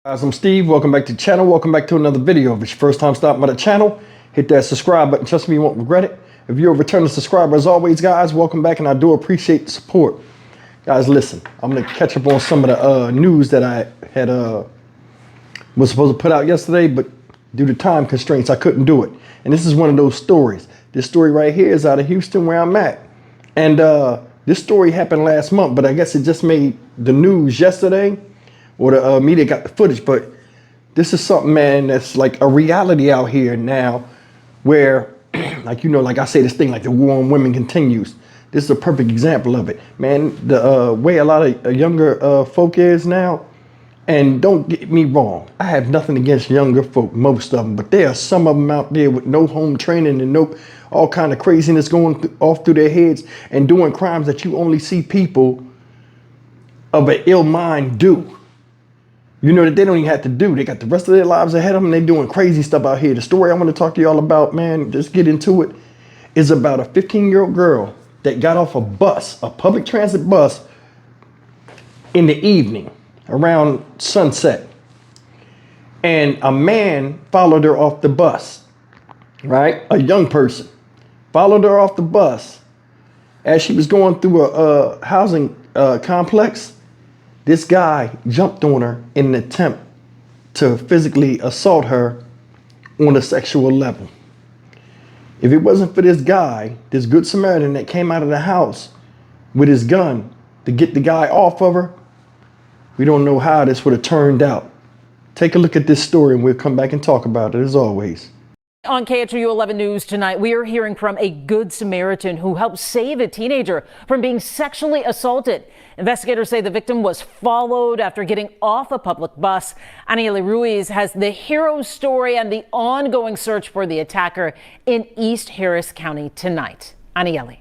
Guys, I'm Steve. Welcome back to the channel. Welcome back to another video. If it's your first time stopping by the channel, hit that subscribe button. Trust me, you won't regret it. If you're a returning subscriber, as always, guys, welcome back, and I do appreciate the support. Guys, listen, I'm gonna catch up on some of the news that I had was supposed to put out yesterday, but due to time constraints, I couldn't do it. And this is one of those stories. This story right here is out of Houston, where I'm at, and this story happened last month, but I guess it just made the news yesterday. Or the media got the footage, but this is something, man, that's like a reality out here now where, like, like I say this thing, like the war on women continues. This is a perfect example of it. Man, the way a lot of younger folk is now, and don't get me wrong, I have nothing against younger folk, most of them, but there are some of them out there with no home training and no all kind of craziness going off through their heads and doing crimes that you only see people of an ill mind do. That they don't even have to do. They got the rest of their lives ahead of them. They're doing crazy stuff out here. The story I want to talk to y'all about, man, just get into it, is about a 15-year-old girl that got off a bus, a public transit bus, in the evening around sunset. And a man followed her off the bus, right? A young person followed her off the bus as she was going through a housing complex. This guy jumped on her in an attempt to physically assault her on a sexual level. If it wasn't for this guy, this good Samaritan that came out of the house with his gun to get the guy off of her, we don't know how this would have turned out. Take a look at this story and we'll come back and talk about it as always. On KHOU 11 News tonight, we are hearing from a good Samaritan who helped save a teenager from being sexually assaulted. Investigators say the victim was followed after getting off a public bus. Anieli Ruiz has the hero story and the ongoing search for the attacker in East Harris County tonight. Anieli.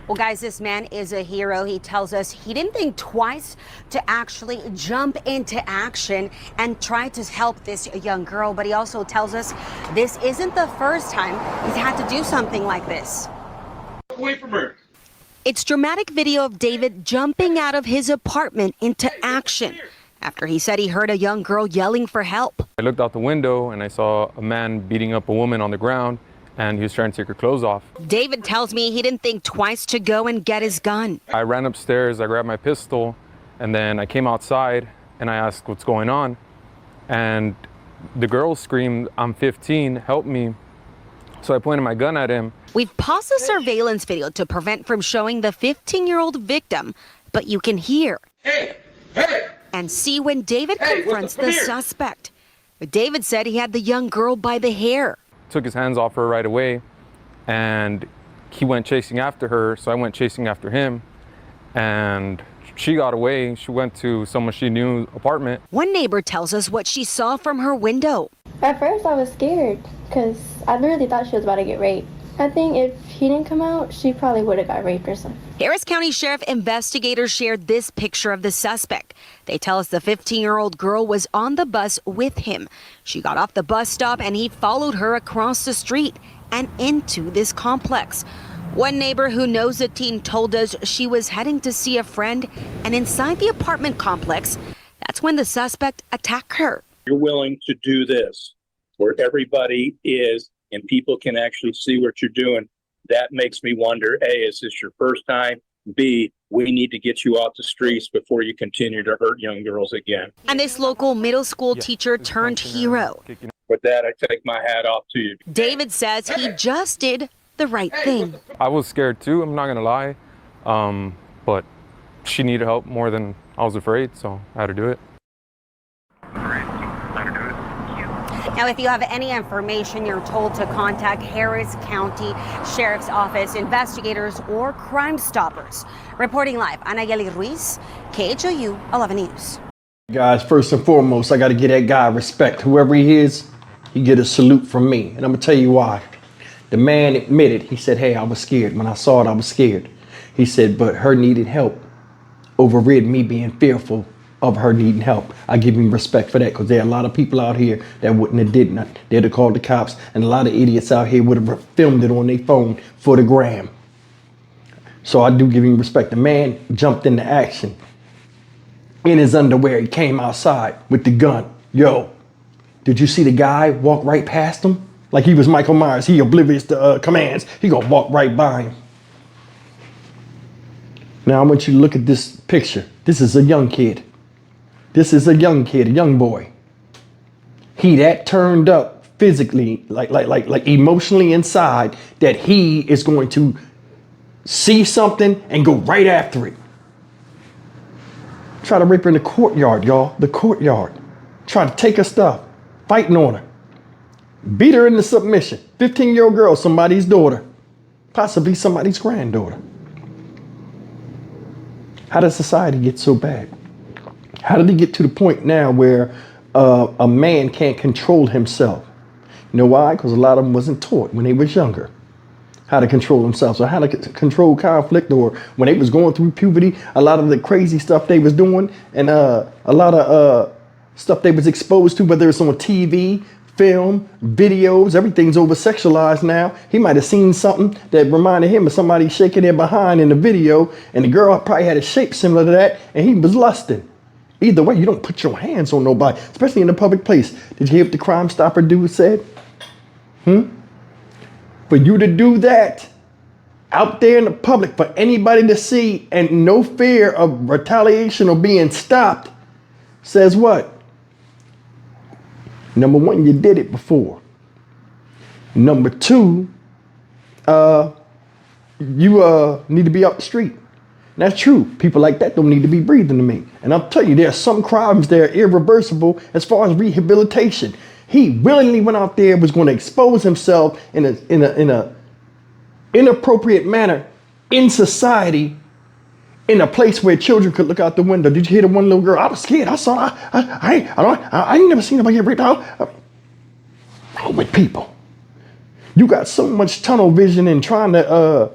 Well, guys, this man is a hero. He tells us he didn't think twice to actually jump into action and try to help this young girl. But he also tells us this isn't the first time he's had to do something like this. Away from her. It's dramatic video of David jumping out of his apartment into action after he said he heard a young girl yelling for help. I looked out the window and I saw a man beating up a woman on the ground, and he was trying to take her clothes off. David tells me he didn't think twice to go and get his gun. I ran upstairs, I grabbed my pistol, and then I came outside and I asked what's going on. And the girl screamed, "I'm 15, help me." So I pointed my gun at him. We've paused the surveillance video to prevent from showing the 15-year-old victim, but you can hear and see when David confronts the suspect. But David said he had the young girl by the hair. Took his hands off her right away, and he went chasing after her, so I went chasing after him, and she got away. She went to someone she knew apartment. One neighbor tells us what she saw from her window. At first I was scared because I literally thought she was about to get raped. I think if he didn't come out, she probably would have got raped or something. Harris County Sheriff investigators shared this picture of the suspect. They tell us the 15-year-old girl was on the bus with him. She got off the bus stop and he followed her across the street and into this complex. One neighbor who knows the teen told us she was heading to see a friend, and inside the apartment complex, that's when the suspect attacked her. You're willing to do this where everybody is and people can actually see what you're doing. That makes me wonder, A, is this your first time? B, we need to get you off the streets before you continue to hurt young girls again. And this local middle school teacher turned hero. With that, I take my hat off to you. David says he just did the right thing. I was scared too, I'm not gonna lie, but she needed help more than I was afraid, so I had to do it. Now, if you have any information, you're told to contact Harris County Sheriff's Office investigators or Crime Stoppers. Reporting live, Anieli Ruiz, KHOU 11 News. Guys, first and foremost, I got to give that guy respect. Whoever he is, he get a salute from me. And I'm going to tell you why. The man admitted, he said, hey, I was scared. When I saw it, I was scared. He said, but her needed help overrid me being fearful of her needing help. I give him respect for that, because there are a lot of people out here that wouldn't have did not. They'd have called the cops, and a lot of idiots out here would have filmed it on their phone for the gram. So I do give him respect. The man jumped into action. in his underwear. He came outside with the gun. Yo, did you see the guy walk right past him? Like he was Michael Myers. He oblivious to commands. He gonna walk right by him. Now I want you to look at this picture. This is a young kid. This is a young kid, a young boy. He that turned up physically, like emotionally inside, that he is going to see something and go right after it. Try to rape her in the courtyard, y'all. The courtyard. Try to take her stuff. Fighting on her. Beat her into submission. 15-year-old girl, somebody's daughter. Possibly somebody's granddaughter. How does society get so bad? How did it get to the point now where a man can't control himself? You know why? Because a lot of them wasn't taught when they was younger how to control themselves or how to control conflict, or when they was going through puberty, a lot of the crazy stuff they was doing and a lot of stuff they was exposed to, whether it's on TV, film, videos, everything's over sexualized now. He might have seen something that reminded him of somebody shaking their behind in the video, and the girl probably had a shape similar to that, and he was lusting. Either way, you don't put your hands on nobody, especially in a public place. Did you hear what the Crime Stopper dude said? For you to do that out there in the public, for anybody to see, and no fear of retaliation or being stopped, says what? Number one, you did it before. Number two, you need to be up the street. And that's true. People like that don't need to be breathing to me. And I'll tell you, there are some crimes that are irreversible as far as rehabilitation. He willingly went out there, was going to expose himself in a inappropriate manner in society, in a place where children could look out the window. Did you hear the one little girl? I was scared. I saw. I ain't never seen nobody get raped out. Wrong with people. You got so much tunnel vision and trying to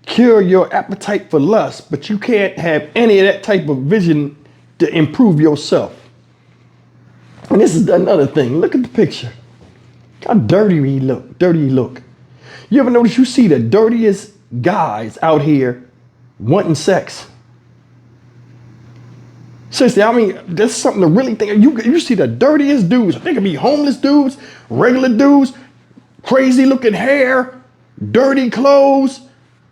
cure your appetite for lust, but you can't have any of that type of vision to improve yourself. And this is another thing. Look at the picture. How dirty he look. Dirty he look. You ever notice you see the dirtiest guys out here wanting sex? Seriously, I mean, there's something to really think. You see the dirtiest dudes. They could be homeless dudes, regular dudes, crazy looking hair, dirty clothes.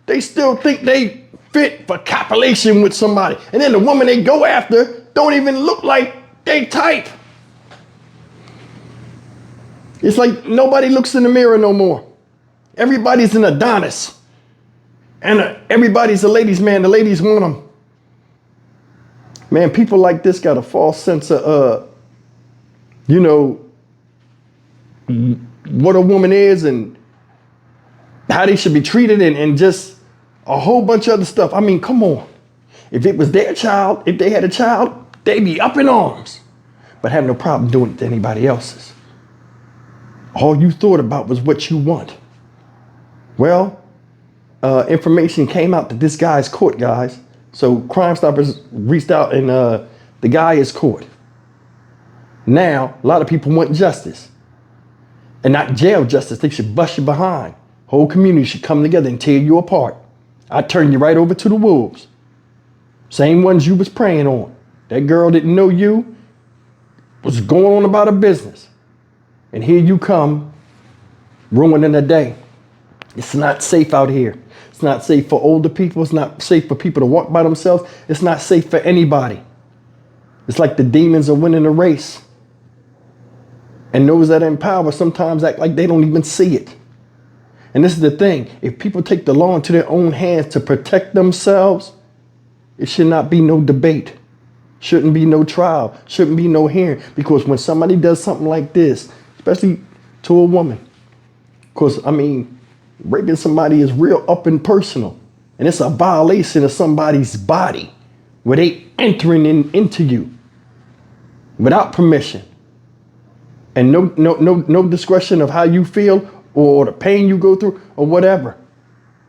They still think they fit for copulation with somebody. And then the woman they go after don't even look like they type. It's like nobody looks in the mirror no more. Everybody's an Adonis. And everybody's a ladies' man. The ladies want them. Man, people like this got a false sense of, what a woman is and how they should be treated and just a whole bunch of other stuff. I mean, come on. If it was their child, if they had a child, they'd be up in arms, but have no problem doing it to anybody else's. All you thought about was what you want. Well, information came out that this guy's caught, guys. So Crime Stoppers reached out and the guy is caught. Now, a lot of people want justice. And not jail justice. They should bust you behind. Whole community should come together and tear you apart. I'd turn you right over to the wolves. Same ones you was preying on. That girl didn't know you, was going on about her business. And here you come, ruining the day. It's not safe out here. It's not safe for older people. It's not safe for people to walk by themselves. It's not safe for anybody. It's like the demons are winning the race. And those that are in power sometimes act like they don't even see it. And this is the thing. If people take the law into their own hands to protect themselves, it should not be no debate. Shouldn't be no trial. Shouldn't be no hearing. Because when somebody does something like this, especially to a woman, because, I mean, raping somebody is real up and personal. And it's a violation of somebody's body where they entering into you without permission. And no discretion of how you feel or the pain you go through or whatever.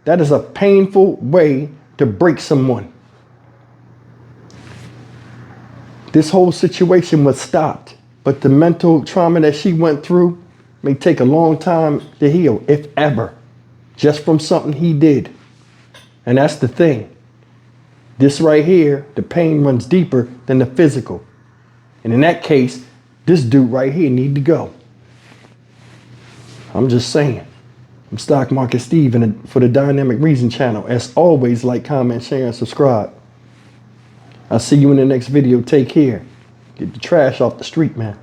That is a painful way to break someone. This whole situation was stopped, but the mental trauma that she went through may take a long time to heal, if ever, just from something he did. And that's the thing. This right here, the pain runs deeper than the physical. And in that case, this dude right here need to go. I'm just saying. I'm Stock Market Steve for the Dynamic Reason channel. As always, like, comment, share, and subscribe. I'll see you in the next video. Take care. Get the trash off the street, man.